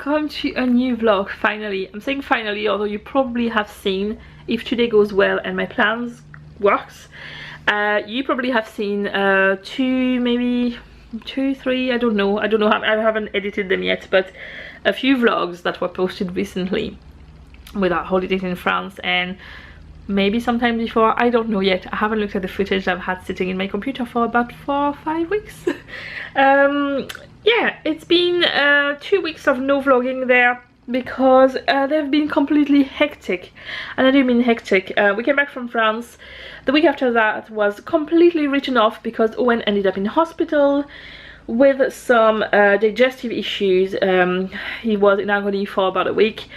welcome to a new vlog. Finally, I'm saying finally, although you probably have seen, if today goes well and my plans works, you probably have seen maybe two, three, I don't know, I haven't edited them yet, but a few vlogs that were posted recently with our holidays in France, and maybe sometime before, I don't know yet. I haven't looked at the footage I've had sitting in my computer for about 4 or 5 weeks. Yeah, it's been 2 weeks of no vlogging there because they've been completely hectic. And I do mean hectic. We came back from France. The week after that was completely written off because Owen ended up in hospital with some digestive issues. He was in agony for about a week.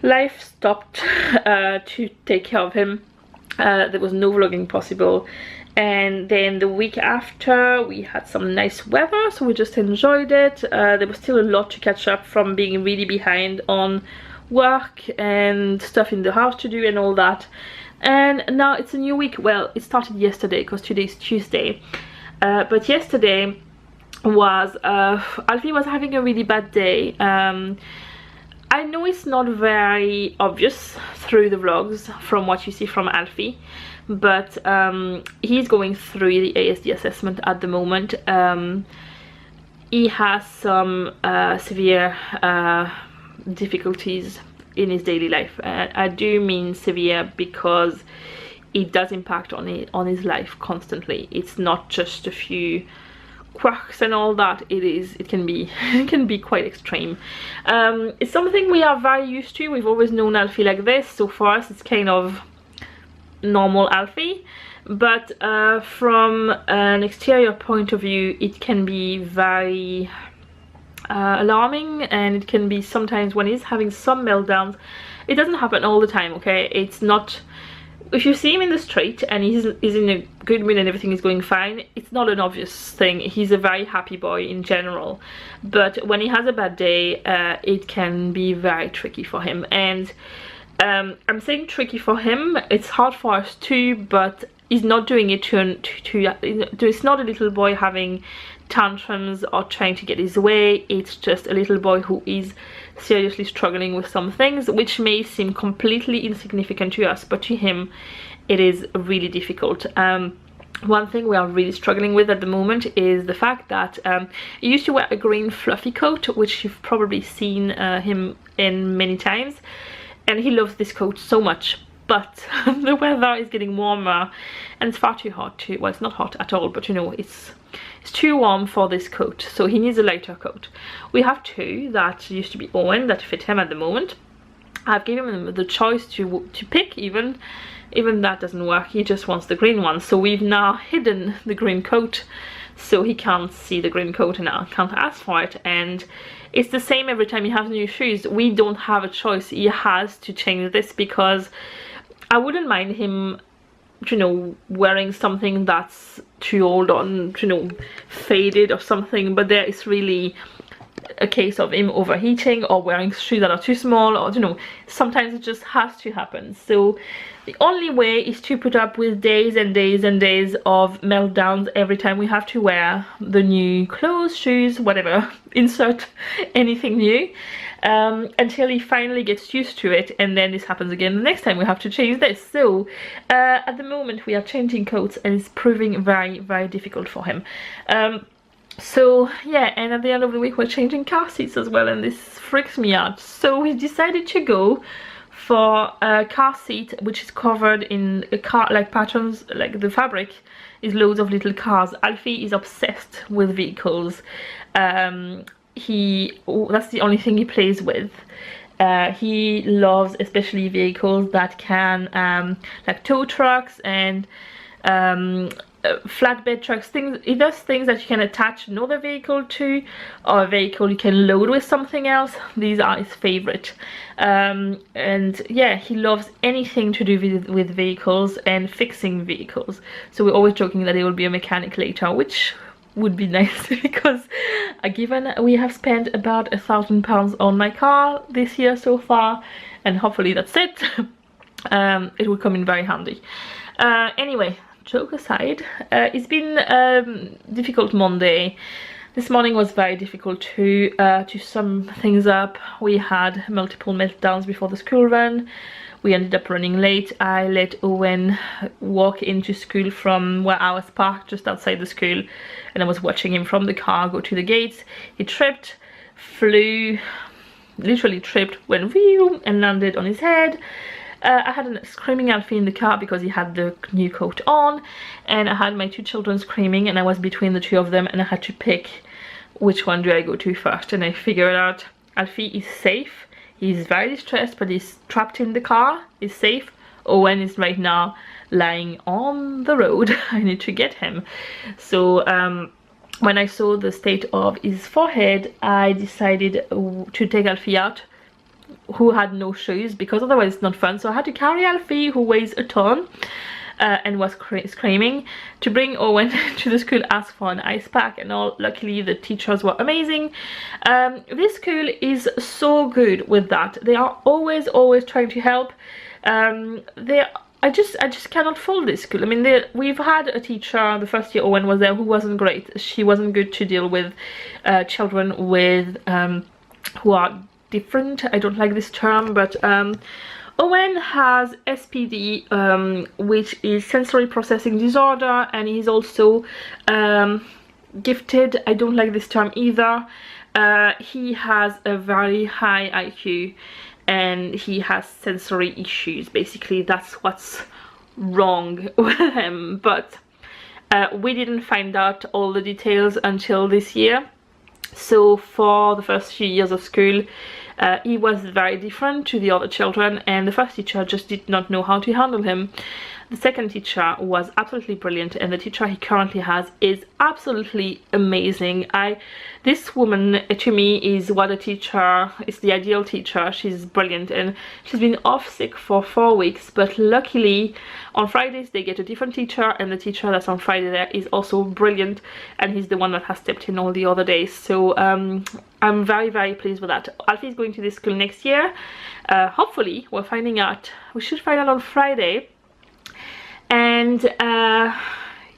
Life stopped to take care of him. There was no vlogging possible, and then the week after we had some nice weather, so we just enjoyed it. There was still a lot to catch up from being really behind on work and stuff in the house to do and all that. And now it's a new week. Well, it started yesterday because today is Tuesday, but yesterday was Alfie was having a really bad day. I know it's not very obvious through the vlogs from what you see from Alfie, but he's going through the ASD assessment at the moment. He has some severe difficulties in his daily life. I do mean severe because it does impact on his life constantly. It's not just a few quirks and all that. It can be quite extreme. It's something we are very used to. We've always known Alfie like this, so for us it's kind of normal Alfie, but from an exterior point of view it can be very alarming, and it can be sometimes when he's having some meltdowns. It doesn't happen all the time, okay? It's not, if you see him in the street and he's in a good mood and everything is going fine, it's not an obvious thing. He's a very happy boy in general, but when he has a bad day, it can be very tricky for him. And I'm saying tricky for him, it's hard for us too, but he's not doing it to it's not a little boy having tantrums or trying to get his way. It's just a little boy who is seriously struggling with some things which may seem completely insignificant to us, but to him it is really difficult. One thing we are really struggling with at the moment is the fact that he used to wear a green fluffy coat, which you've probably seen him in many times, and he loves this coat so much, but the weather is getting warmer and it's far too hot to, well, it's not hot at all, but you know, it's too warm for this coat, so he needs a lighter coat. We have two that used to be Owen that fit him at the moment. I've given him the choice to pick, even that doesn't work. He just wants the green one, so we've now hidden the green coat so he can't see the green coat and I can't ask for it. And it's the same every time he has new shoes. We don't have a choice. He has to change this because I wouldn't mind him, you know, wearing something that's too old or, you know, faded or something, but there is really a case of him overheating or wearing shoes that are too small, or, you know, sometimes it just has to happen. So the only way is to put up with days and days and days of meltdowns every time we have to wear the new clothes, shoes, whatever, insert anything new, until he finally gets used to it, and then this happens again the next time we have to change this. So at the moment we are changing coats and it's proving very, very difficult for him. So yeah, and at the end of the week we're changing car seats as well, and this freaks me out. So we decided to go for a car seat which is covered in a car like patterns, like the fabric is loads of little cars. Alfie is obsessed with vehicles. That's the only thing he plays with. He loves especially vehicles that can like tow trucks and flatbed trucks, things. He does things that you can attach another vehicle to, or a vehicle you can load with something else. These are his favorite. And yeah, he loves anything to do with vehicles and fixing vehicles. So we're always joking that he will be a mechanic later, which would be nice because given we have spent about £1,000 on my car this year so far, and hopefully that's it. It will come in very handy. Anyway, joke aside, it's been a difficult Monday. This morning was very difficult to sum things up. We had multiple meltdowns before the school run. We ended up running late. I let Owen walk into school from where I was parked just outside the school, and I was watching him from the car go to the gates. He tripped, flew, literally tripped, went whew, and landed on his head. I had a screaming Alfie in the car because he had the new coat on, and I had my two children screaming, and I was between the two of them, and I had to pick which one do I go to first. And I figured out Alfie is safe. He's very distressed, but he's trapped in the car, he's safe. Owen is right now lying on the road. I need to get him. So when I saw the state of his forehead, I decided to take Alfie out, who had no shoes, because otherwise it's not fun. So I had to carry Alfie, who weighs a ton and was screaming, to bring Owen to the school, ask for an ice pack and all. Luckily the teachers were amazing. This school is so good with that. They are always trying to help. I just cannot fault this school. I mean, we've had a teacher the first year Owen was there who wasn't great. She wasn't good to deal with children with who are different. I don't like this term, but Owen has SPD, which is sensory processing disorder, and he's also gifted. I don't like this term either. He has a very high IQ and he has sensory issues. Basically that's what's wrong with him, but we didn't find out all the details until this year. So for the first few years of school, he was very different to the other children, and the first teacher just did not know how to handle him. The second teacher was absolutely brilliant, and the teacher he currently has is absolutely amazing. This woman to me is what a teacher is, the ideal teacher. She's brilliant, and she's been off sick for 4 weeks, but luckily on Fridays they get a different teacher, and the teacher that's on Friday there is also brilliant, and he's the one that has stepped in all the other days. So I'm very pleased with that. Alfie's going to this school next year. Hopefully we should find out on Friday. And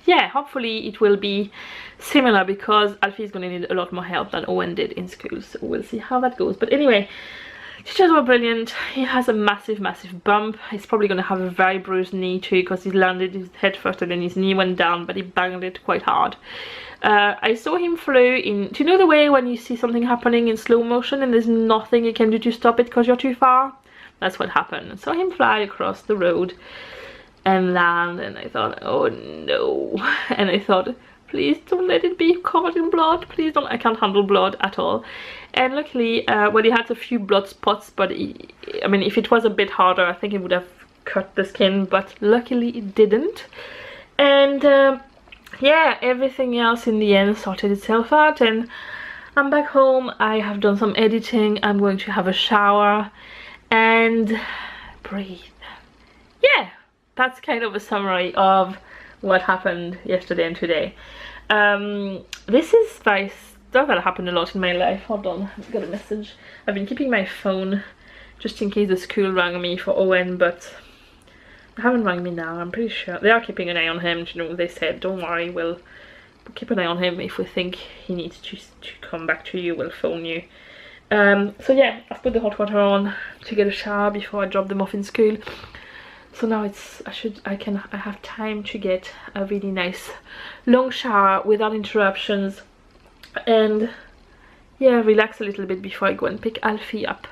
yeah, hopefully it will be similar, because Alfie is going to need a lot more help than Owen did in school. So we'll see how that goes. But anyway, teachers were brilliant. He has a massive bump. He's probably going to have a very bruised knee too, because he landed his head first and then his knee went down, but he banged it quite hard. I saw him flew in. Do you know the way when you see something happening in slow motion and there's nothing you can do to stop it because you're too far? That's what happened. I saw him fly across the road and land, and I thought, oh no. And I thought, please don't let it be covered in blood, please don't. I can't handle blood at all. And luckily, well, he had a few blood spots, but I mean, if it was a bit harder, I think it would have cut the skin, but luckily it didn't. And yeah, everything else in the end sorted itself out, and I'm back home. I have done some editing. I'm going to have a shower and breathe. Yeah, that's kind of a summary of what happened yesterday and today. This is very stuff that happened a lot in my life. Hold on, I've got a message. I've been keeping my phone just in case the school rang me for Owen, but they haven't rang me now. I'm pretty sure they are keeping an eye on him. You know, they said, don't worry, we'll keep an eye on him. If we think he needs to come back to you, we'll phone you. So yeah, I've put the hot water on to get a shower before I drop them off in school. So now I have time to get a really nice long shower without interruptions, and yeah, relax a little bit before I go and pick Alfie up.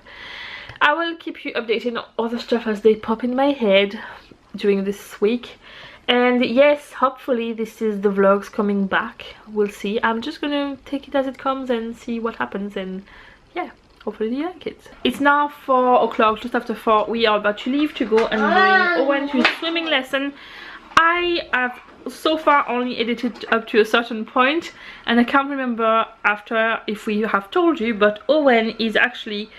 I will keep you updated on other stuff as they pop in my head during this week. And yes, hopefully this is the vlogs coming back. We'll see. I'm just gonna take it as it comes and see what happens, and yeah, hopefully you like it. It's now 4 o'clock, just after 4. We are about to leave to go and bring Owen to his swimming lesson. I have so far only edited up to a certain point, and I can't remember after if we have told you, but Owen is actually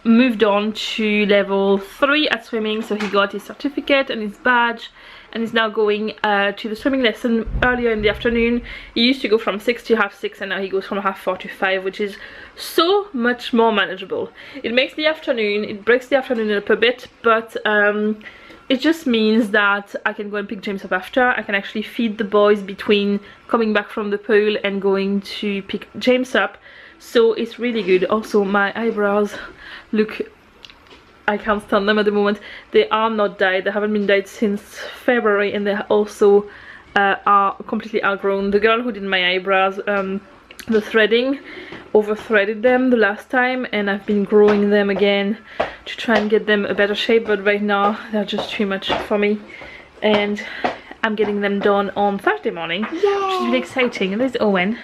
moved on to level 3 at swimming. So he got his certificate and his badge, and is now going to the swimming lesson earlier in the afternoon. He used to go from 6 to half 6, and now he goes from half 4 to 5, which is so much more manageable. It makes the afternoon, it breaks the afternoon up a bit, but it just means that I can go and pick James up after. I can actually feed the boys between coming back from the pool and going to pick James up. So it's really good. Also my eyebrows look, I can't stand them at the moment. They are not dyed. They haven't been dyed since February, and they also are completely outgrown. The girl who did my eyebrows, the threading, over threaded them the last time, and I've been growing them again to try and get them a better shape, but right now they're just too much for me, and I'm getting them done on Thursday morning. Yay! Which is really exciting. And there's Owen,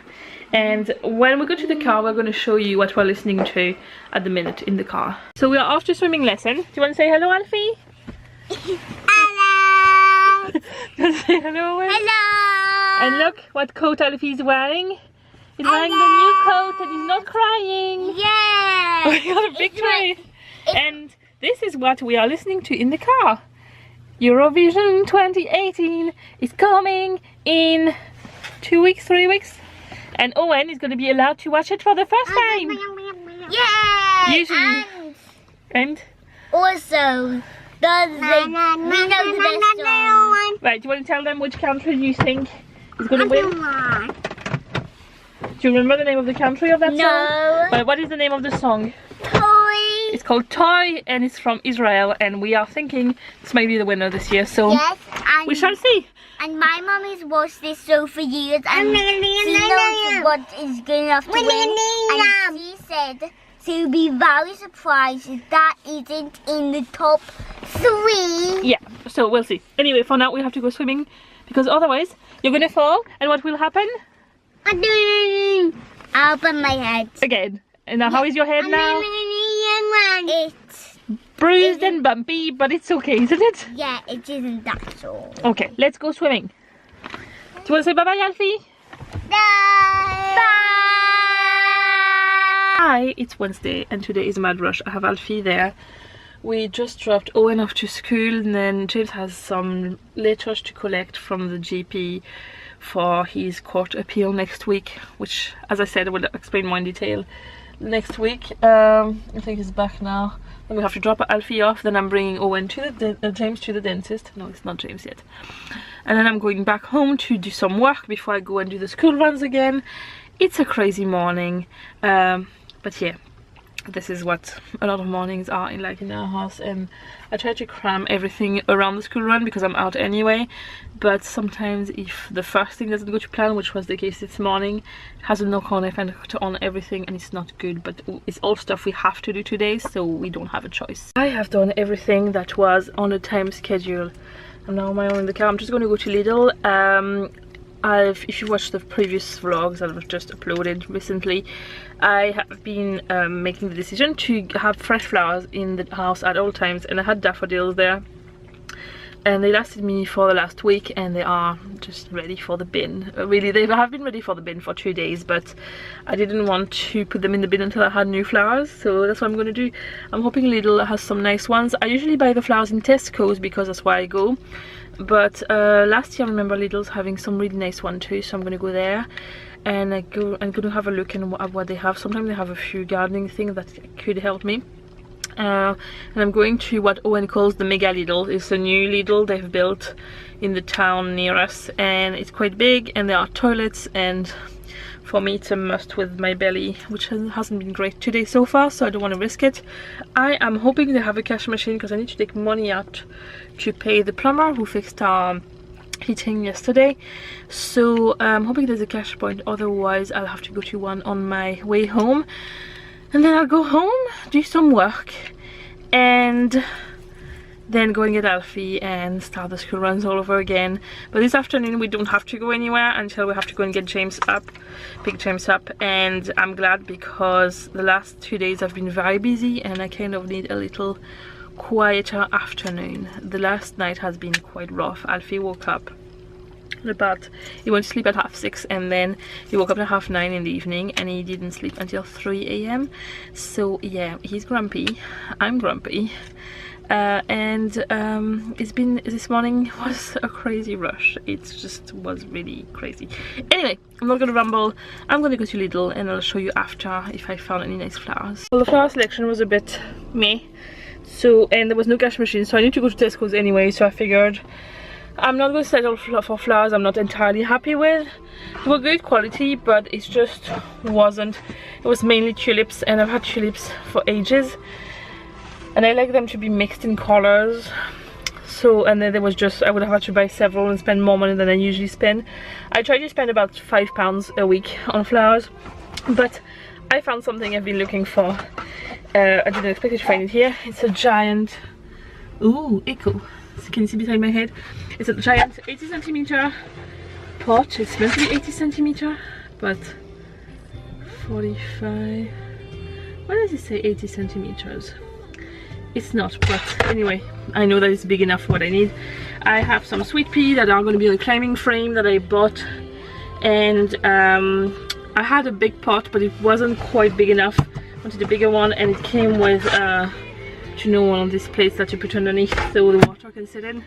and when we go to the car we're going to show you what we're listening to at the minute in the car. So we are off to swimming lesson. Do you want to say hello, Alfie? Hello! Do you want to say hello, Owen? Hello! And look what coat Alfie's wearing. He's wearing the new coat and he's not crying. Yeah! Oh, he got a big tray. And this is what we are listening to in the car. Eurovision 2018 is coming in 2 weeks, 3 weeks. And Owen is going to be allowed to watch it for the first time. Yeah! Usually. And? Also, we know the best song. Right, do you want to tell them which country you think is going to win? Do you remember the name of the country of that song? No. Well, what is the name of the song? Toy. It's called Toy, and it's from Israel, and we are thinking this might be the winner this year, so yes, and we shall see. And my mum has watched this show for years, and she knows what is good enough to win. And she said she'll be very surprised if that isn't in the top 3. Yeah, so we'll see. Anyway, for now we have to go swimming, because otherwise you're gonna fall, and what will happen? I'll open my head. Again. And now how is your head now? It's Bruised and bumpy, but it's okay, isn't it? yeah, it isn't that all. Okay, let's go swimming. Do you want to say bye-bye, Alfie? Bye. Hi, it's Wednesday and today is Mad Rush. I have Alfie there. We just dropped Owen off to school, and then James has some letters to collect from the GP for his court appeal next week, which, as I said, I will explain more in detail next week. I think he's back now. Then we have to drop Alfie off, then I'm bringing Owen to the James to the dentist. No, it's not James yet. And then I'm going back home to do some work before I go and do the school runs again. It's a crazy morning, but yeah, this is what a lot of mornings are in our house, and I try to cram everything around the school run because I'm out anyway. But sometimes if the first thing doesn't go to plan, which was the case this morning, it has a knock-on effect on everything and it's not good. But it's all stuff we have to do today, so we don't have a choice. I have done everything that was on a time schedule. I'm now on my own in the car. I'm just going to go to Lidl. If you watched the previous vlogs that I've just uploaded recently, I have been making the decision to have fresh flowers in the house at all times, and I had daffodils there, and they lasted me for the last week, and they are just ready for the bin. Really, they have been ready for the bin for 2 days, but I didn't want to put them in the bin until I had new flowers, so that's what I'm going to do. I'm hoping Lidl has some nice ones. I usually buy the flowers in Tesco's because that's where I go, but last year I remember Lidl's having some really nice one too, so I'm going to go there and I'm going to have a look at what they have. Sometimes they have a few gardening things that could help me. And I'm going to what Owen calls the Mega Lidl. It's a new Lidl they've built in the town near us, and it's quite big, and there are toilets, and for me it's a must with my belly, which hasn't been great today so far, so I don't want to risk it. I am hoping they have a cash machine because I need to take money out to pay the plumber who fixed our heating yesterday, so I'm hoping there's a cash point, otherwise I'll have to go to one on my way home, and then I'll go home, do some work, and then go and get Alfie and start the school runs all over again. But this afternoon we don't have to go anywhere until we have to go and get James up, pick James up, and I'm glad because the last 2 days have been very busy and I kind of need a little quieter afternoon. The last night has been quite rough. Alfie woke up he went to sleep at 6:30, and then he woke up at 9:30 in the evening, and he didn't sleep until 3 AM. So yeah, he's grumpy, I'm grumpy, and this morning was a crazy rush. It just was really crazy. Anyway, I'm not gonna ramble. I'm gonna go to Lidl and I'll show you after if I found any nice flowers. Well, the flower selection was a bit meh So, and there was no cash machine, so I need to go to Tesco's anyway, so I figured I'm not going to settle for flowers I'm not entirely happy with. They were good quality, but it just wasn't. It was mainly tulips, and I've had tulips for ages, and I like them to be mixed in colors. So, and then there was just, I would have had to buy several and spend more money than I usually spend. I try to spend about £5 a week on flowers, but I found something I've been looking for. I didn't expect to find it here. It's a giant, ooh, echo. Can you see behind my head? It's a giant 80 centimeter pot. It's meant to be 80 centimeter, but 45. Why does it say 80 centimeters? It's not, but anyway, I know that it's big enough for what I need. I have some sweet pea that are going to be on a climbing frame that I bought, and I had a big pot, but it wasn't quite big enough. I wanted a bigger one, and it came with you know, one of these plates that you put underneath so the water can sit in,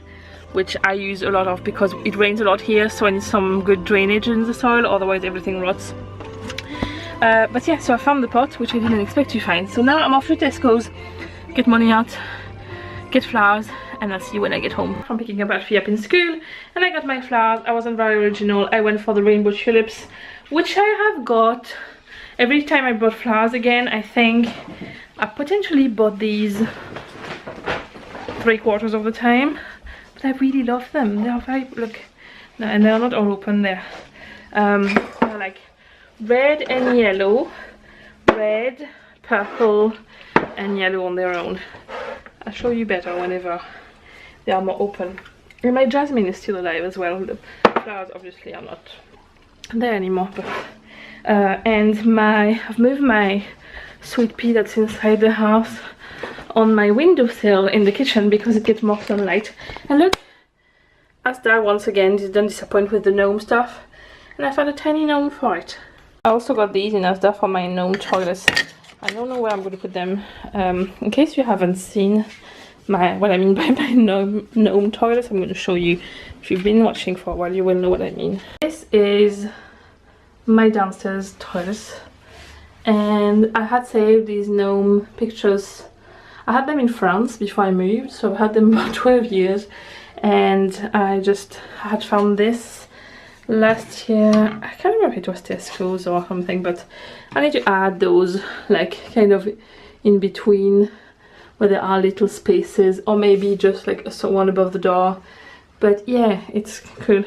which I use a lot of because it rains a lot here, so I need some good drainage in the soil, otherwise everything rots. But yeah, so I found the pot, which I didn't expect to find. So now I'm off to Tesco's, get money out, get flowers, and I'll see you when I get home from picking up Alfie up in school. And I got my flowers. I wasn't very original. I went for the rainbow tulips, which I have got every time I bought flowers again. I think I potentially bought these 3/4 of the time, but I really love them. They are very, look, no, and they're not all open there. They're like red and yellow, red, purple, and yellow on their own. I'll show you better whenever they are more open. And my jasmine is still alive as well. The flowers obviously are not there anymore, but and I've moved my sweet pea that's inside the house on my windowsill in the kitchen because it gets more sunlight. And look, Asda once again didn't disappoint with the gnome stuff, and I found a tiny gnome for it. I also got these in Asda for my gnome toilets. I don't know where I'm going to put them. In case you haven't seen what I mean by my gnome toilets, I'm going to show you. If you've been watching for a while, you will know what I mean. This is my downstairs toilets, and I had saved these gnome pictures. I had them in France before I moved, so I've had them about 12 years, and I just had found this last year. I can't remember if it was Tesco's or something, but I need to add those like kind of in between where there are little spaces, or maybe just like one above the door. But yeah, it's cool.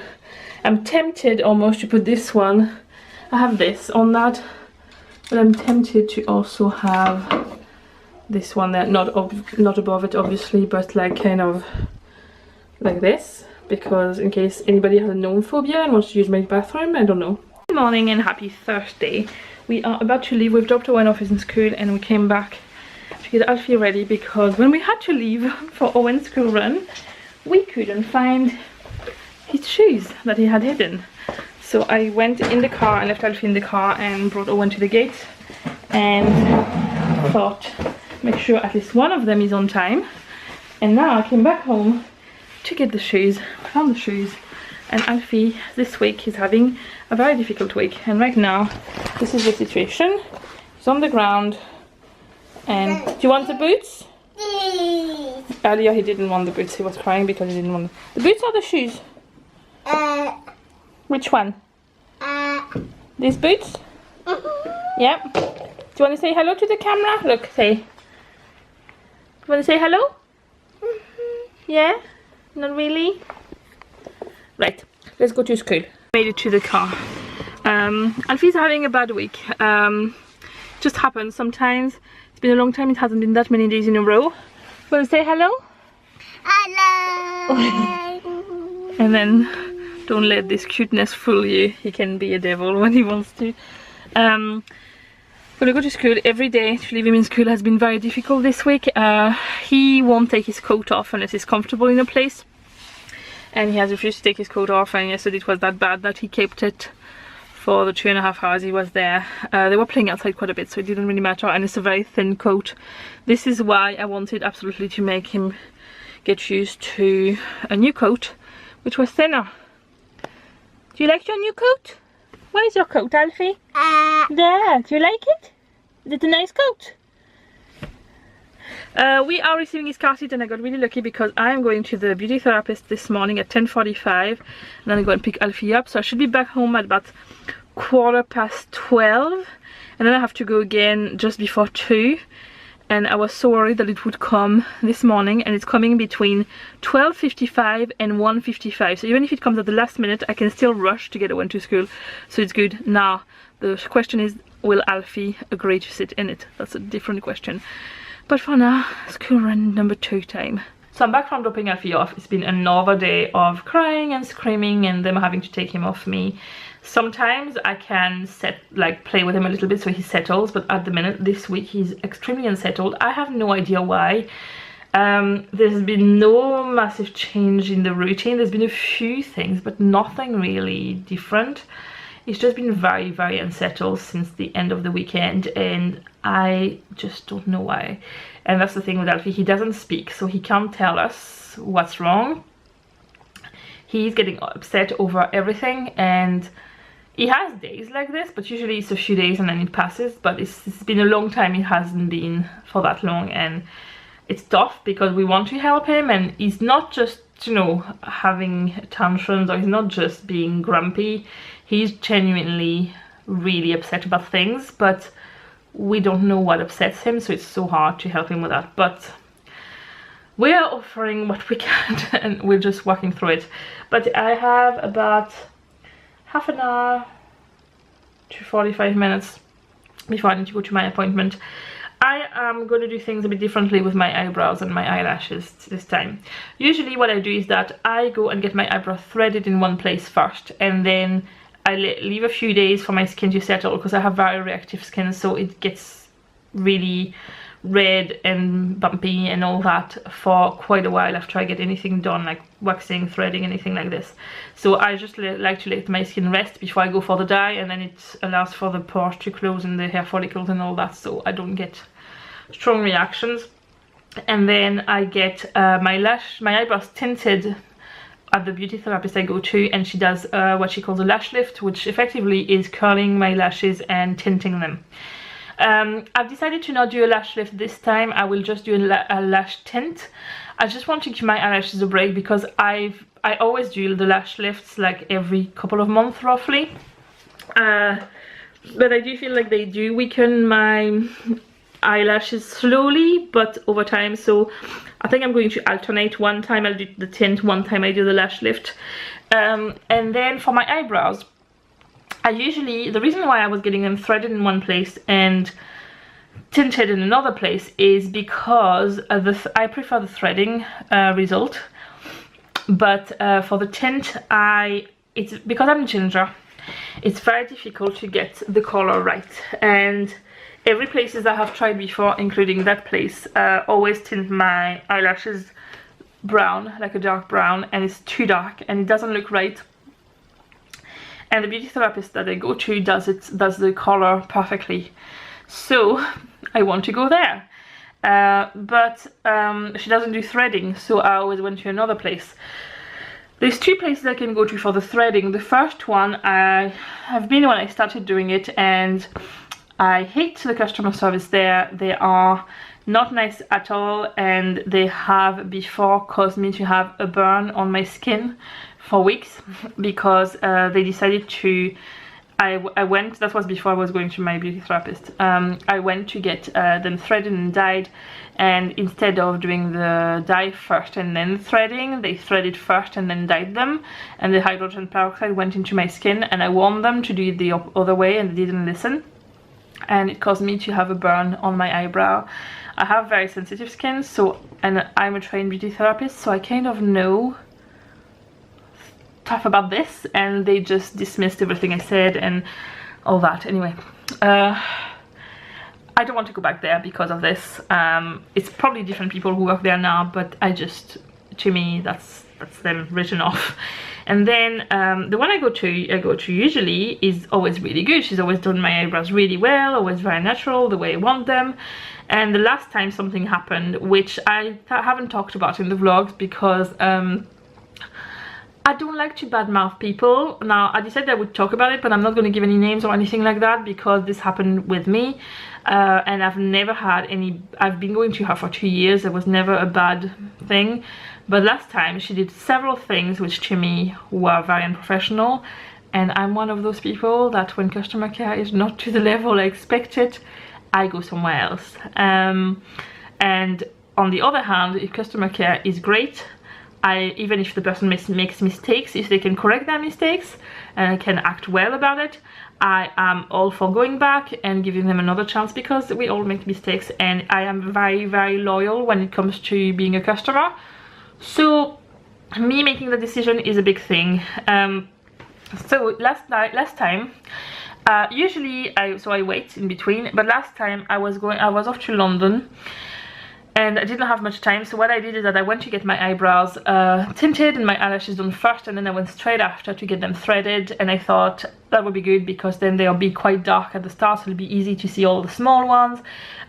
I'm tempted almost to put this one. I have this on that, but I'm tempted to also have this one there, not above it obviously, but like kind of like this, because in case anybody has a gnome phobia and wants to use my bathroom, I don't know. Good morning and happy Thursday. We are about to leave. We've dropped Owen off in school and we came back to get Alfie ready, because when we had to leave for Owen's school run, we couldn't find his shoes that he had hidden. So I went in the car and left Alfie in the car and brought Owen to the gate, and thought, make sure at least one of them is on time. And now I came back home to get the shoes. I found the shoes, and Alfie this week is having a very difficult week, and right now this is the situation. He's on the ground, and do you want the boots? Earlier he didn't want the boots. He was crying because he didn't want the boots or the shoes. Which one? These boots? Yeah. Do you want to say hello to the camera? Look, say. You want to say hello? Yeah? Not really? Right, let's go to school. Made it to the car. Alfie's having a bad week. Just happens sometimes. It's been a long time. It hasn't been that many days in a row. You want to say hello? Hello! And then don't let this cuteness fool you. He can be a devil when he wants to. I'm gonna go to school every day. To leave him in school has been very difficult this week. He won't take his coat off unless he's comfortable in a place, and he has refused to take his coat off, and yesterday it was that bad that he kept it for the 2.5 hours he was there. They were playing outside quite a bit, so it didn't really matter, and it's a very thin coat. This is why I wanted absolutely to make him get used to a new coat, which was thinner. Do you like your new coat? Where is your coat, Alfie? There. Do you like it? Is it a nice coat? We are receiving his car seat, and I got really lucky because I'm going to the beauty therapist this morning at 10:45, and then I go and pick Alfie up, so I should be back home at about 12:15, and then I have to go again just before 2. And I was so worried that it would come this morning, and it's coming between 12:55 and 1:55, so even if it comes at the last minute I can still rush to get Owen to school, so it's good. Now the question is, will Alfie agree to sit in it? That's a different question, but for now, school run number 2 time. So I'm back from dropping Alfie off. It's been another day of crying and screaming and them having to take him off me. Sometimes I can play with him a little bit so he settles, but at the minute this week he's extremely unsettled. I have no idea why. There's been no massive change in the routine. There's been a few things, but nothing really different. He's just been very, very unsettled since the end of the weekend, and I just don't know why. And that's the thing with Alfie, he doesn't speak, so he can't tell us what's wrong. He's getting upset over everything, and he has days like this, but usually it's a few days and then it passes. But it's been a long time, it hasn't been for that long, and it's tough because we want to help him, and he's not just, you know, having tantrums, or he's not just being grumpy. He's genuinely really upset about things, but we don't know what upsets him, so it's so hard to help him with that. But we are offering what we can and we're just working through it. But I have about half an hour to 45 minutes before I need to go to my appointment. I am going to do things a bit differently with my eyebrows and my eyelashes this time. Usually what I do is that I go and get my eyebrow threaded in one place first, and then I leave a few days for my skin to settle, because I have very reactive skin, so it gets really red and bumpy and all that for quite a while after I get anything done, like waxing, threading, anything like this. So I just like to let my skin rest before I go for the dye, and then it allows for the pores to close and the hair follicles and all that, so I don't get strong reactions. And then I get my eyebrows tinted at the beauty therapist I go to, and she does what she calls a lash lift, which effectively is curling my lashes and tinting them. I've decided to not do a lash lift this time. I will just do a lash tint. I just want to give my eyelashes a break, because I always do the lash lifts like every couple of months roughly, but I do feel like they do weaken my eyelashes slowly but over time, so I think I'm going to alternate. One time I'll do the tint, one time I do the lash lift. And then for my eyebrows, the reason why I was getting them threaded in one place and tinted in another place is because I prefer the threading result, but for the tint, it's because I'm ginger, it's very difficult to get the color right, and every places I have tried before, including that place, always tint my eyelashes brown, like a dark brown, and it's too dark and it doesn't look right. And the beauty therapist that I go to does the color perfectly, so I want to go there, but she doesn't do threading, so I always went to another place. There's 2 places I can go to for the threading. The first one I have been when I started doing it, and I hate the customer service there. They are not nice at all, and they have before caused me to have a burn on my skin for weeks, because they decided to, I went, that was before I was going to my beauty therapist, I went to get them threaded and dyed, and instead of doing the dye first and then threading, they threaded first and then dyed them, and the hydrogen peroxide went into my skin, and I warned them to do it the other way, and they didn't listen, and it caused me to have a burn on my eyebrow. I have very sensitive skin, so, and I'm a trained beauty therapist, so I kind of know stuff about this, and they just dismissed everything I said and all that. Anyway, I don't want to go back there because of this. It's probably different people who work there now, but to me, that's them written off. And then the one I go to usually is always really good. She's always done my eyebrows really well, always very natural, the way I want them. And the last time something happened, which I haven't talked about in the vlogs, because I don't like to badmouth people. Now, I decided I would talk about it, but I'm not going to give any names or anything like that because this happened with me. And I've never had any... I've been going to her for 2 years. There was never a bad thing. But last time, she did several things which to me were very unprofessional. And I'm one of those people that when customer care is not to the level I expected, I go somewhere else. And on the other hand, if customer care is great, even if the person makes mistakes, if they can correct their mistakes and can act well about it, I am all for going back and giving them another chance, because we all make mistakes, and I am very, very loyal when it comes to being a customer. So me making the decision is a big thing. So last time, usually I wait in between, but last time I was off to London. And I didn't have much time, so what I did is that I went to get my eyebrows tinted and my eyelashes done first, and then I went straight after to get them threaded. And I thought that would be good because then they'll be quite dark at the start, so it'll be easy to see all the small ones.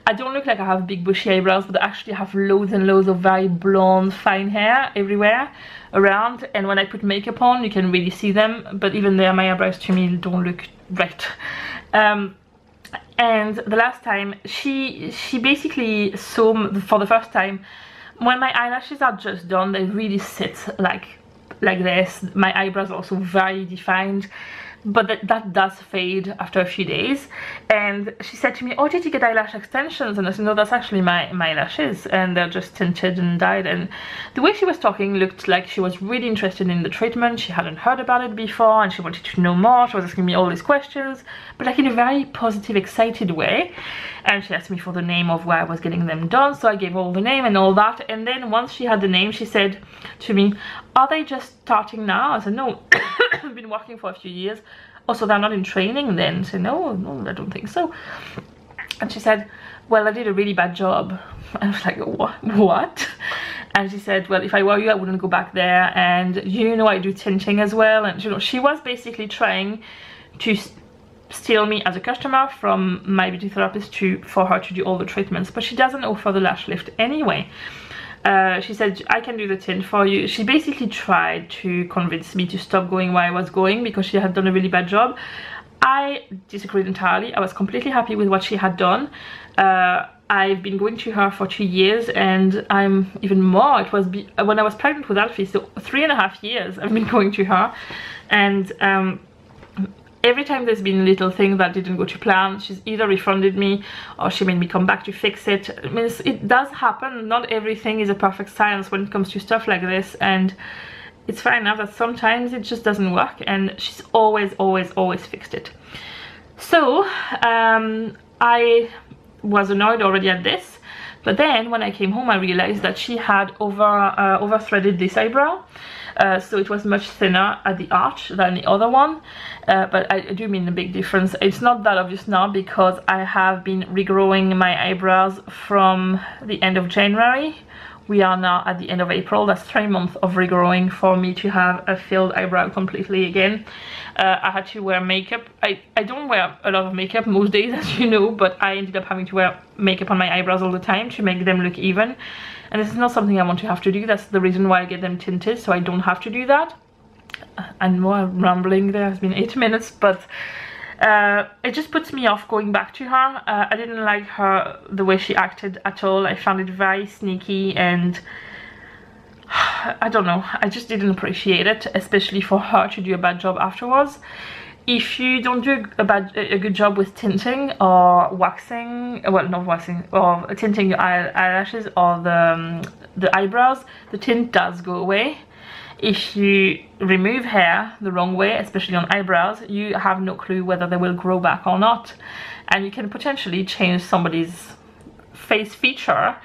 I don't look like I have big bushy eyebrows, but I actually have loads and loads of very blonde fine hair everywhere around, and when I put makeup on you can really see them, but even there my eyebrows to me don't look right. And the last time she basically saw for the first time, when my eyelashes are just done, they really sit like this. My eyebrows are also very defined, but that does fade after a few days. And she said to me, oh, did you get eyelash extensions? And I said, no, that's actually my lashes, and they're just tinted and dyed. And the way she was talking looked like she was really interested in the treatment. She hadn't heard about it before and she wanted to know more. She was asking me all these questions, but like in a very positive, excited way. And she asked me for the name of where I was getting them done, so I gave all the name and all that. And then once she had the name, she said to me, are they just starting now? I said, no, I've been working for a few years. Oh, so they're not in training then? I said, no, I don't think so. And she said, well, I did a really bad job. I was like, what? And she said, well, if I were you, I wouldn't go back there. And you know, I do tinting as well. And you know, she was basically trying to steal me as a customer from my beauty therapist for her to do all the treatments, but she doesn't offer the lash lift anyway. She said, I can do the tint for you. She basically tried to convince me to stop going where I was going because she had done a really bad job. I disagreed entirely. I was completely happy with what she had done. I've been going to her for 2 years, and I'm even more. It was when I was pregnant with Alfie, so 3.5 years I've been going to her. And every time there's been little things that didn't go to plan, she's either refunded me or she made me come back to fix it. I mean, it does happen. Not everything is a perfect science when it comes to stuff like this, and it's fair enough that sometimes it just doesn't work, and she's always fixed it. So I was annoyed already at this, but then when I came home I realized that she had over threaded this eyebrow. So it was much thinner at the arch than the other one, but I do mean a big difference. It's not that obvious now because I have been regrowing my eyebrows from the end of January. We are now at the end of April. That's 3 months of regrowing for me to have a filled eyebrow completely again. I had to wear makeup. I don't wear a lot of makeup most days, as you know, but I ended up having to wear makeup on my eyebrows all the time to make them look even. And this is not something I want to have to do. That's the reason why I get them tinted, so I don't have to do that. And more rambling, there has been 8 minutes, but it just puts me off going back to her. I didn't like her, the way she acted at all. I found it very sneaky, and I don't know, I just didn't appreciate it, especially for her to do a bad job afterwards. If you don't do a good job with tinting or waxing, well, not waxing, or tinting your eyelashes or the eyebrows, the tint does go away. If you remove hair the wrong way, especially on eyebrows, you have no clue whether they will grow back or not, and you can potentially change somebody's face feature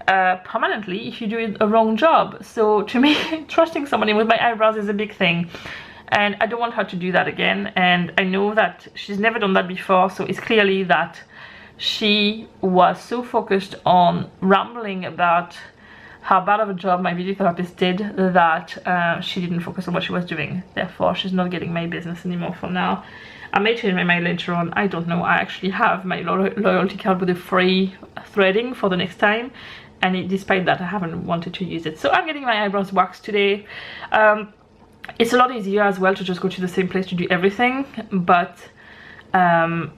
permanently if you do a wrong job. So to me, trusting somebody with my eyebrows is a big thing, and I don't want her to do that again. And I know that she's never done that before, so it's clearly that she was so focused on rambling about how bad of a job my beauty therapist did that she didn't focus on what she was doing. Therefore, she's not getting my business anymore for now. I may change my mind later on, I don't know. I actually have my loyalty card with a free threading for the next time, and despite that I haven't wanted to use it. So I'm getting my eyebrows waxed today. it's a lot easier as well to just go to the same place to do everything, but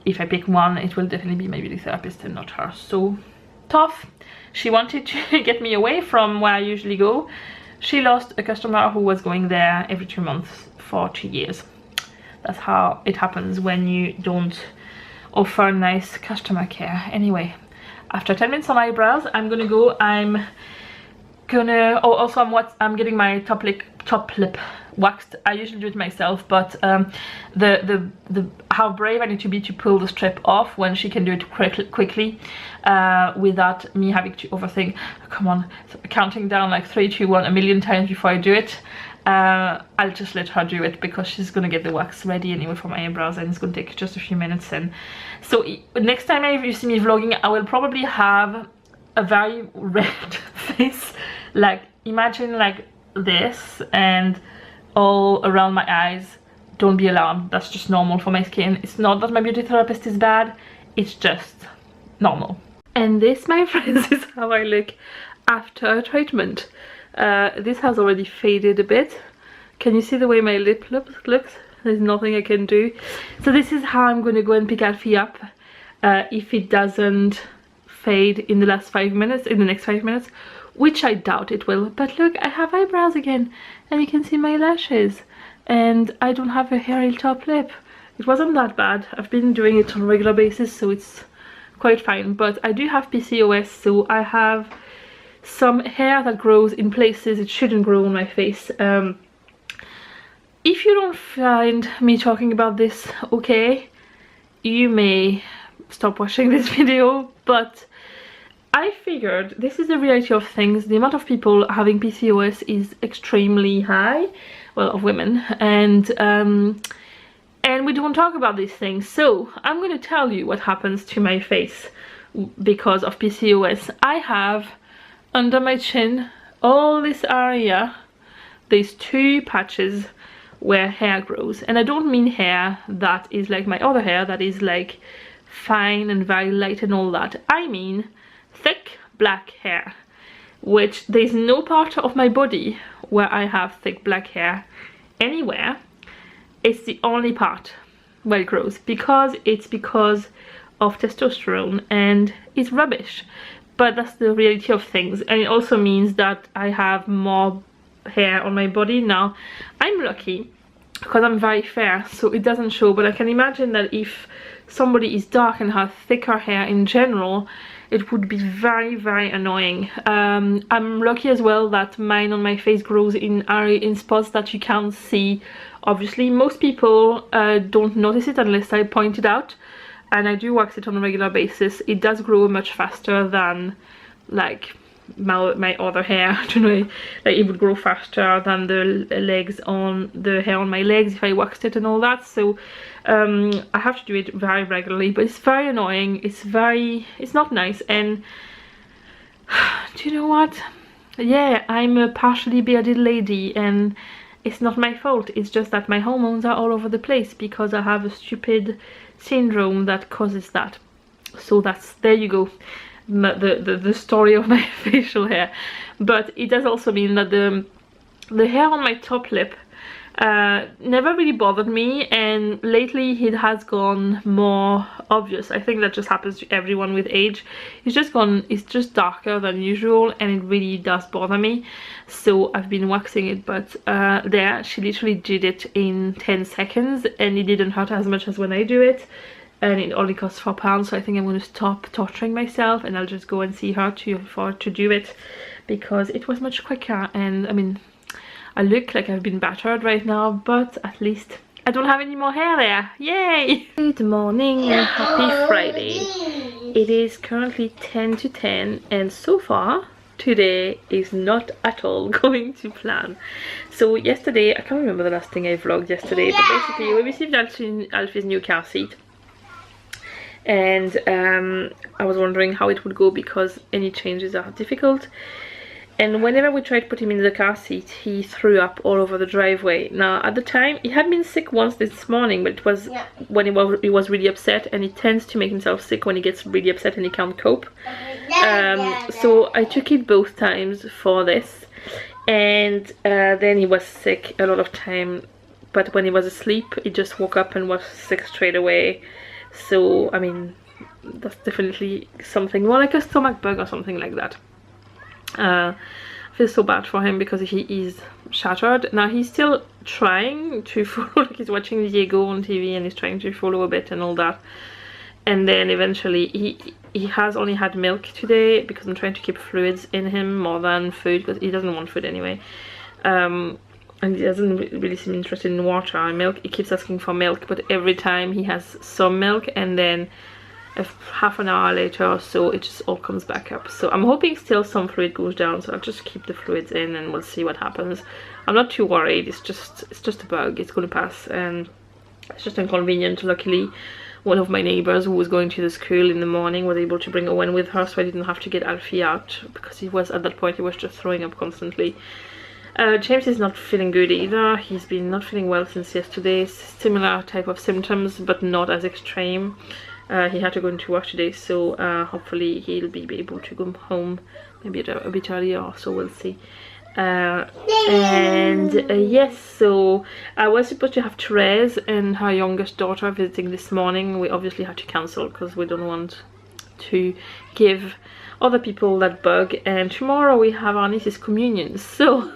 if I pick one, it will definitely be my beauty therapist and not her. So tough. She wanted to get me away from where I usually go. She lost a customer who was going there every 2 months for 2 years. That's how it happens when you don't offer nice customer care. Anyway, after 10 minutes on eyebrows, I'm gonna go. I'm getting my top lip waxed. I usually do it myself, but how brave I need to be to pull the strip off when she can do it quickly without me having to overthink. Come on, counting down like 3, 2, 1 a million times before I do it. I'll just let her do it because she's gonna get the wax ready anyway for my eyebrows, and it's gonna take just a few minutes. And so next time you see me vlogging, I will probably have a very red face, like imagine like this, and all around my eyes. Don't be alarmed, that's just normal for my skin. It's not that my beauty therapist is bad, it's just normal. And this, my friends, is how I look after a treatment. This has already faded a bit. Can you see the way my lip looks? There's nothing I can do. So this is how I'm going to go and pick Alfie up if it doesn't fade in the next 5 minutes, which I doubt it will. But look, I have eyebrows again, and you can see my lashes, and I don't have a hairy top lip. It wasn't that bad. I've been doing it on a regular basis, so it's quite fine. But I do have PCOS, so I have some hair that grows in places it shouldn't grow on my face. If you don't find me talking about this okay, you may stop watching this video, but I figured this is the reality of things. The amount of people having PCOS is extremely high, well, of women, and we don't talk about these things. So I'm going to tell you what happens to my face because of PCOS. I have under my chin, all this area, these 2 patches where hair grows. And I don't mean hair that is like my other hair that is like fine and very light and all that. I mean thick black hair, which there's no part of my body where I have thick black hair anywhere. It's the only part where it grows because of testosterone, and it's rubbish. But that's the reality of things, and it also means that I have more hair on my body now. I'm lucky because I'm very fair, so it doesn't show, but I can imagine that if somebody is dark and has thicker hair in general, it would be very, very annoying. I'm lucky as well that mine on my face grows in spots that you can't see. Obviously, most people don't notice it unless I point it out. And I do wax it on a regular basis. It does grow much faster than like my other hair. I don't know, like it would grow faster than the hair on my legs if I waxed it and all that. So I have to do it very regularly, but it's very annoying. It's not nice. And do you know what? Yeah, I'm a partially bearded lady, and it's not my fault. It's just that my hormones are all over the place because I have a stupid syndrome that causes that. So there you go, the story of my facial hair. But it does also mean that the hair on my top lip never really bothered me, and lately it has gone more obvious. I think that just happens to everyone with age. It's just darker than usual, and it really does bother me. So I've been waxing it, but she literally did it in 10 seconds, and it didn't hurt as much as when I do it, and it only costs £4. So I think I'm going to stop torturing myself, and I'll just go and see her to do it, because it was much quicker. And I mean, I look like I've been battered right now, but at least I don't have any more hair there. Yay! Good morning and happy Friday. It is currently 10 to 10, and so far today is not at all going to plan. So yesterday, I can't remember the last thing I vlogged yesterday, but basically we received Alfie's new car seat, and I was wondering how it would go because any changes are difficult. And whenever we tried to put him in the car seat, he threw up all over the driveway. Now, at the time, he had been sick once this morning, but it was when he was really upset, and he tends to make himself sick when he gets really upset and he can't cope. So I took it both times for this. and then he was sick a lot of time, but when he was asleep he just woke up and was sick straight away. So I mean, that's definitely something more like a stomach bug or something like that. I feel so bad for him because he is shattered. Now he's still trying to follow, like he's watching Diego on TV and he's trying to follow a bit and all that. And then eventually he has only had milk today because I'm trying to keep fluids in him more than food, because he doesn't want food anyway. And he doesn't really seem interested in water and milk. He keeps asking for milk, but every time he has some milk, and then half an hour later or so it just all comes back up. So I'm hoping still some fluid goes down, so I'll just keep the fluids in and we'll see what happens. I'm not too worried. It's just a bug. It's gonna pass, and it's just inconvenient. Luckily one of my neighbors who was going to the school in the morning was able to bring Owen with her, so I didn't have to get Alfie out, because he was, at that point, he was just throwing up constantly. James is not feeling good either. He's been not feeling well since yesterday. Similar type of symptoms, but not as extreme. He had to go into work today, so hopefully he'll be able to go home maybe a bit earlier, so we'll see. Yes, so I was supposed to have Therese and her youngest daughter visiting this morning. We obviously had to cancel because we don't want to give other people that bug, and tomorrow we have our niece's communion, so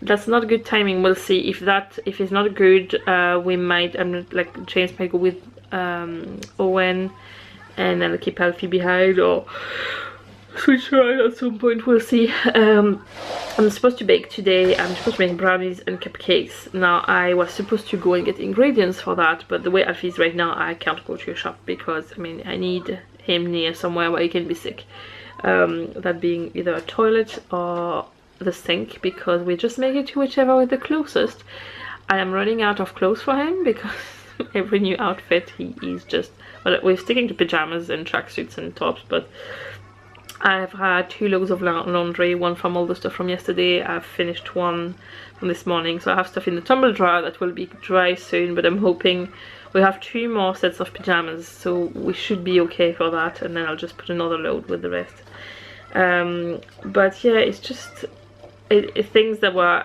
that's not good timing. We'll see if it's not good. We might, like James might go with Owen, and then keep Alfie behind, or switch around at some point. We'll see. I'm supposed to bake today. I'm supposed to make brownies and cupcakes. Now I was supposed to go and get ingredients for that, but the way Alfie is right now, I can't go to a shop, because I mean I need him near somewhere where he can be sick, that being either a toilet or the sink, because we just make it to whichever is the closest. I am running out of clothes for him, because every new outfit he is just, well, we're sticking to pajamas and tracksuits and tops, but I've had 2 loads of laundry, one from all the stuff from yesterday. I've finished one from this morning, so I have stuff in the tumble dryer that will be dry soon, but I'm hoping we have 2 more sets of pajamas, so we should be okay for that, and then I'll just put another load with the rest. But yeah, it's just things that were,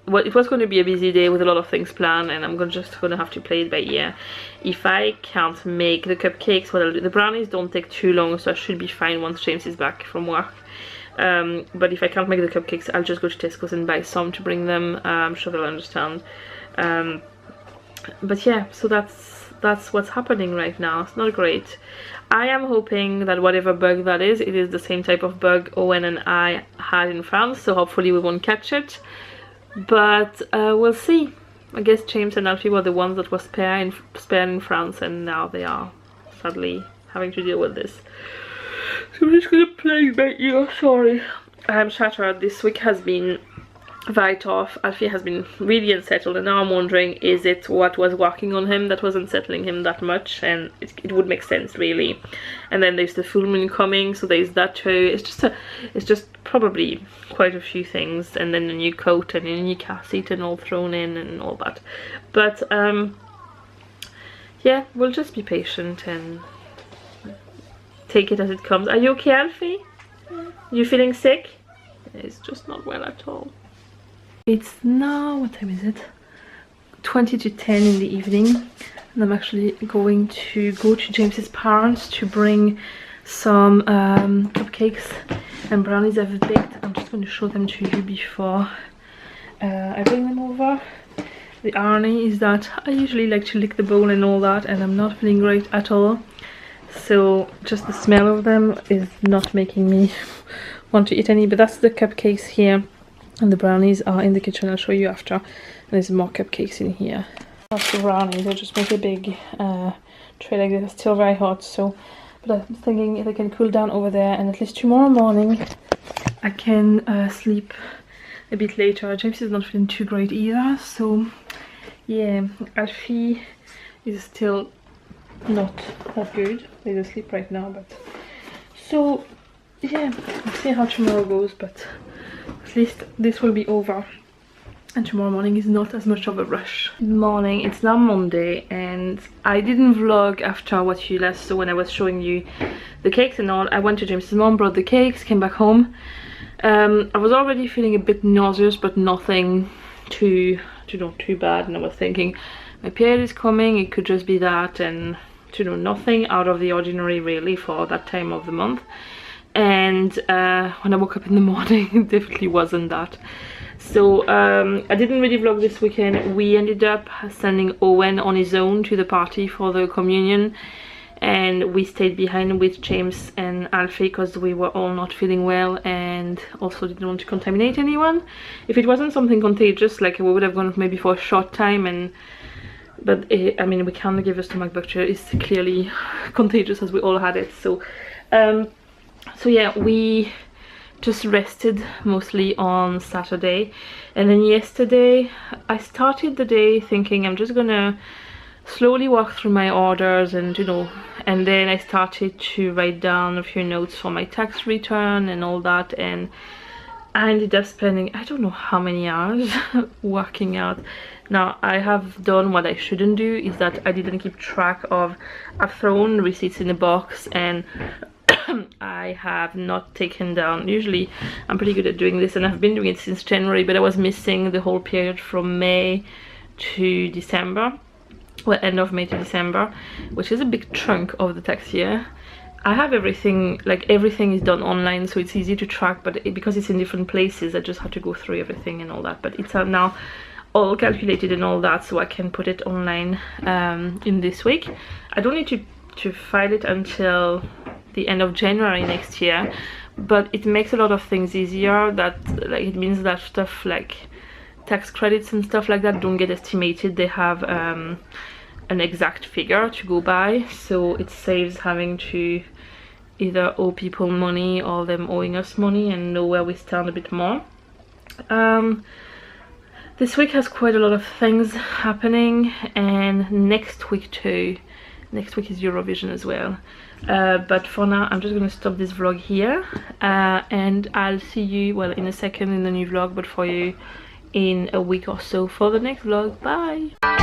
well, it was going to be a busy day with a lot of things planned, and I'm just gonna have to play it by ear. If I can't make the cupcakes, what I'll do, the brownies don't take too long, so I should be fine once James is back from work. But if I can't make the cupcakes, I'll just go to Tesco's and buy some to bring them. I'm sure they'll understand. But yeah, so that's what's happening right now. It's not great. I am hoping that whatever bug that is, it is the same type of bug Owen and I had in France, so hopefully we won't catch it, but we'll see. I guess James and Alfie were the ones that were spared in France, and now they are sadly having to deal with this. So I'm just gonna play by ear. Sorry, I'm shattered. This week has been very tough. Alfie has been really unsettled, and now I'm wondering, is it what was working on him that was unsettling him that much? And it would make sense, really. And then there's the full moon coming, so there's that too. It's just probably quite a few things, and then a new coat and a new car seat and all thrown in and all that. But yeah, we'll just be patient and take it as it comes. Are you okay, Alfie? You feeling sick? It's just not well at all. It's now, what time is it? 20 to 10 in the evening, and I'm actually going to go to James's parents to bring some cupcakes and brownies I've baked. I'm just going to show them to you before I bring them over. The irony is that I usually like to lick the bowl and all that, and I'm not feeling great at all, so just the smell of them is not making me want to eat any. But that's the cupcakes here, and the brownies are in the kitchen. I'll show you after. And there's more cupcakes in here. That's the brownies. I just make a big tray like this. It's still very hot, so, but I'm thinking if I can cool down over there, and at least tomorrow morning I can sleep a bit later. James is not feeling too great either, so yeah, Alfie is still not that good. He's asleep right now, but so yeah, we'll see how tomorrow goes, but at least this will be over, and tomorrow morning is not as much of a rush. Good morning, it's now Monday, and I didn't vlog after what you last saw when I was showing you the cakes and all. I went to James's mom, brought the cakes, came back home, I was already feeling a bit nauseous, but nothing too bad, and I was thinking my period is coming, it could just be that, and nothing out of the ordinary really for that time of the month. And when I woke up in the morning, it definitely wasn't that. So I didn't really vlog this weekend. We ended up sending Owen on his own to the party for the communion, and we stayed behind with James and Alfie because we were all not feeling well and also didn't want to contaminate anyone. If it wasn't something contagious, like we would have gone maybe for a short time, but I mean, we can't give a stomach bacteria. It's clearly contagious as we all had it. So so yeah, we just rested mostly on Saturday, and then yesterday I started the day thinking I'm just gonna slowly walk through my orders, and and then I started to write down a few notes for my tax return and all that, and I ended up spending I don't know how many hours working out. Now I have done what I shouldn't do, is that I didn't keep track of, I've thrown receipts in a box, and I have not taken down. Usually I'm pretty good at doing this, and I've been doing it since January, but I was missing the whole period from May to December. Well, end of May to December, which is a big chunk of the tax year. I have everything, like everything is done online, so it's easy to track, but because it's in different places, I just have to go through everything and all that. But it's now all calculated and all that, so I can put it online in this week. I don't need to file it until the end of January next year, but it makes a lot of things easier. That like it means that stuff like tax credits and stuff like that don't get estimated. They have an exact figure to go by, so it saves having to either owe people money or them owing us money, and know where we stand a bit more. This week has quite a lot of things happening, and next week too. Next week is Eurovision as well. But for now I'm just gonna stop this vlog here, and I'll see you, well, in a second in the new vlog, but for you in a week or so for the next vlog. Bye.